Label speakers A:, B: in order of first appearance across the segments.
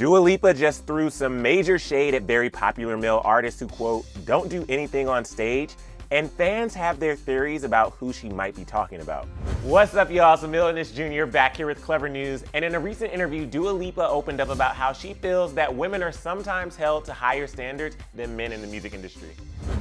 A: Dua Lipa just threw some major shade at very popular male artists who, quote, don't do anything on stage, and fans have their theories about who she might be talking about. What's up, y'all? It's Emile Ennis Jr. back here with Clevver News, and in a recent interview, Dua Lipa opened up about how she feels that women are sometimes held to higher standards than men in the music industry.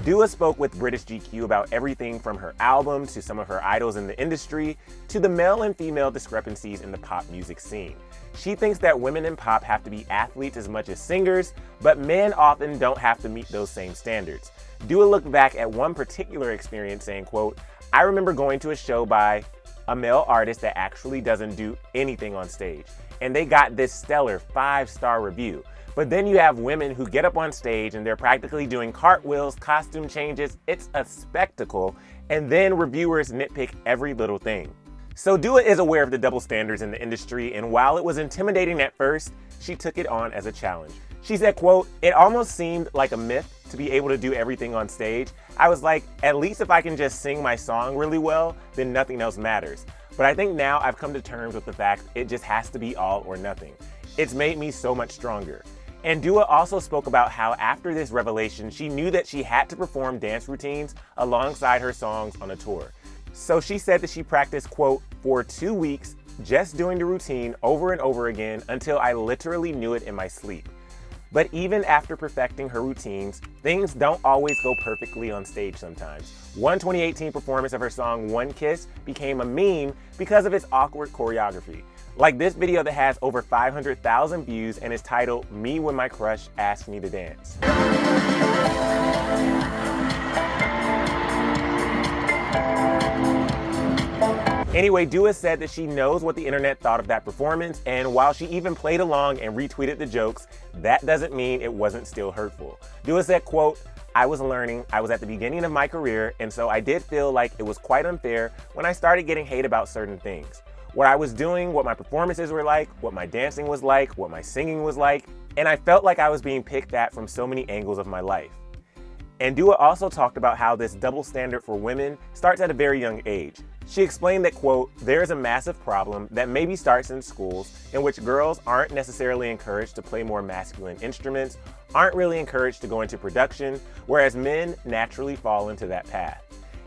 A: Dua spoke with British GQ about everything from her album to some of her idols in the industry to the male and female discrepancies in the pop music scene. She thinks that women in pop have to be athletes as much as singers, but men often don't have to meet those same standards. Dua looked back at one particular experience saying, quote, I remember going to a show by a male artist that actually doesn't do anything on stage, and they got this stellar 5-star review. But then you have women who get up on stage and they're practically doing cartwheels, costume changes, it's a spectacle, and then reviewers nitpick every little thing. So Dua is aware of the double standards in the industry, and while it was intimidating at first, she took it on as a challenge. She said, quote, it almost seemed like a myth to be able to do everything on stage. I was like, at least if I can just sing my song really well, then nothing else matters. But I think now I've come to terms with the fact it just has to be all or nothing. It's made me so much stronger. And Dua also spoke about how after this revelation, she knew that she had to perform dance routines alongside her songs on a tour. So she said that she practiced, quote, for 2 weeks, just doing the routine over and over again until I literally knew it in my sleep. But even after perfecting her routines, things don't always go perfectly on stage sometimes. One 2018 performance of her song One Kiss became a meme because of its awkward choreography. Like this video that has over 500,000 views and is titled Me When My Crush Asked Me to Dance. Anyway, Dua said that she knows what the internet thought of that performance, and while she even played along and retweeted the jokes, that doesn't mean it wasn't still hurtful. Dua said, quote, I was learning, I was at the beginning of my career, and so I did feel like it was quite unfair when I started getting hate about certain things. What I was doing, what my performances were like, what my dancing was like, what my singing was like, and I felt like I was being picked at from so many angles of my life. And Dua also talked about how this double standard for women starts at a very young age. She explained that, quote, there is a massive problem that maybe starts in schools in which girls aren't necessarily encouraged to play more masculine instruments, aren't really encouraged to go into production, whereas men naturally fall into that path.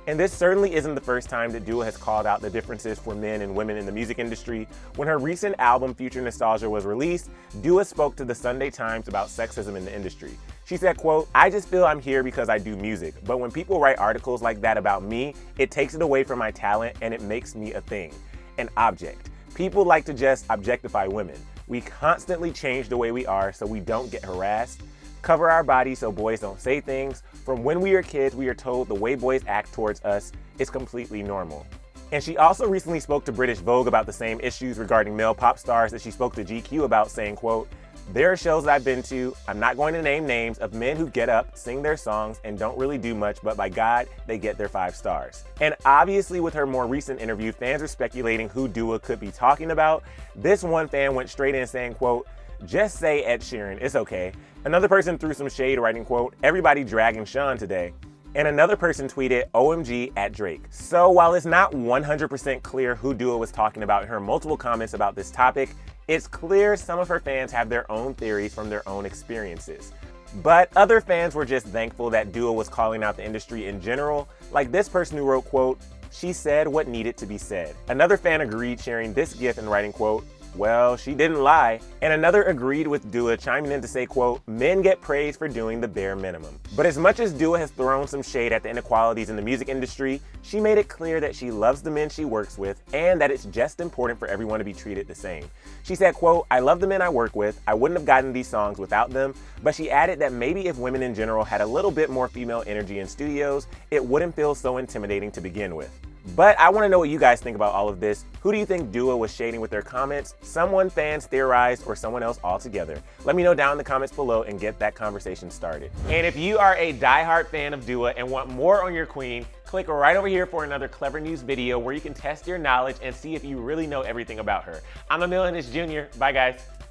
A: And this certainly isn't the first time that Dua has called out the differences for men and women in the music industry. When her recent album, Future Nostalgia, was released, Dua spoke to the Sunday Times about sexism in the industry. She said, quote, I just feel I'm here because I do music, but when people write articles like that about me, it takes it away from my talent and it makes me a thing, an object. People like to just objectify women. We constantly change the way we are so we don't get harassed, cover our bodies so boys don't say things. From when we are kids, we are told the way boys act towards us is completely normal. And she also recently spoke to British Vogue about the same issues regarding male pop stars that she spoke to GQ about, saying, quote, there are shows that I've been to, I'm not going to name names, of men who get up, sing their songs, and don't really do much, but by God, they get their 5 stars. And obviously with her more recent interview, fans are speculating who Dua could be talking about. This one fan went straight in saying, quote, just say Ed Sheeran, it's okay. Another person threw some shade writing, quote, everybody dragging Shawn today. And another person tweeted, OMG at Drake. So while it's not 100% clear who Dua was talking about in her multiple comments about this topic, it's clear some of her fans have their own theories from their own experiences. But other fans were just thankful that Dua was calling out the industry in general, like this person who wrote, quote, she said what needed to be said. Another fan agreed, sharing this gif and writing, quote, well, she didn't lie. And another agreed with Dua, chiming in to say, quote, men get praised for doing the bare minimum. But as much as Dua has thrown some shade at the inequalities in the music industry, she made it clear that she loves the men she works with and that it's just important for everyone to be treated the same. She said, quote, I love the men I work with. I wouldn't have gotten these songs without them. But she added that maybe if women in general had a little bit more female energy in studios, it wouldn't feel so intimidating to begin with. But I want to know what you guys think about all of this. Who do you think Dua was shading with their comments? Someone fans theorized or someone else altogether? Let me know down in the comments below and get that conversation started. And if you are a diehard fan of Dua and want more on your queen, click right over here for another Clevver News video where you can test your knowledge and see if you really know everything about her. I'm Emile Ennis Jr. Bye guys.